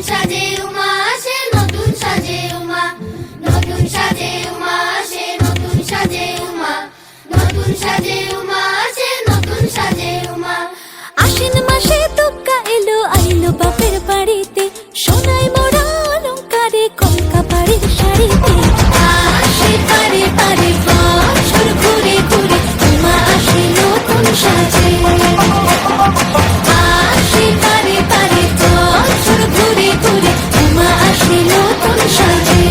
সাজে উমা আসে, নতুন সাজে উমা, নতুন সাজে উমা আসে, নতুন সাজে উমা, নতুন সাজে উমা আসে, নতুন সাজে উমা। আশ্বিন মাসে দুগ্গা এলো আইলো বাপের বাড়িতে, সোনায় মোড়া অলংকারে কলকা বাড়ির শাড়িতে। আসে পারে পারে বছর ঘুরে ঘুরে উমা আসে নতুন সাজে। আসে পারে পারে বছর ঘুরে ঘুরে উমা আসে নতুন সাজে।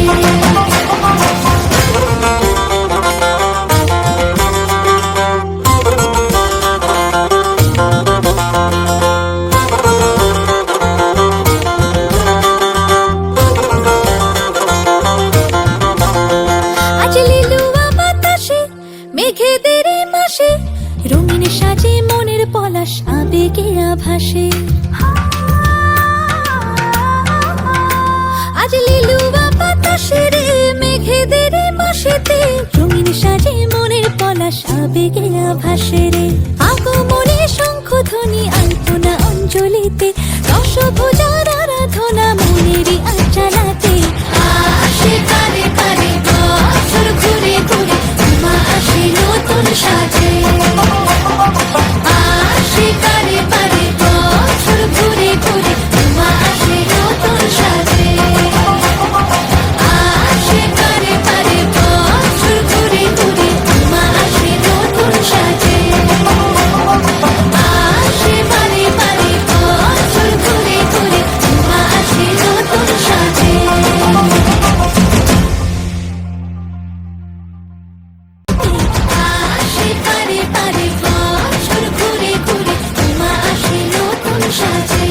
আজ লিলুয়া বাতাসে মেঘেদের মাসে, রঙিন সাজে মনের পলাশ আবেগে আভাসে। আজ লিলুয়া বাতাসে রে মেঘেদের মাসেতে, রঙিন সাজে মনের পলাশ আবেগে আভাসে রে। আগমনে শঙ্খ ধ্বনি আলপনা অঞ্জলিতে, দশভুজার আরাধনা মনেরই আঞ্চলাতে। আসে পারে পারে বছর ঘুরে ঘুরে উমা আসে নতুন সাজে। আসে পারে পারে বছর ঘুরে ঘুরে উমা আসে নতুন সাজে। আসে পারে পারে বছর ঘুরে ঘুরে উমা আসে নতুন সাজে। আসে পারে পারে বছর ঘুরে ঘুরে উমা আসে নতুন সাজে। আসে পারে পারে বছর ঘুরে ঘুরে উমা আসে নতুন সাজে।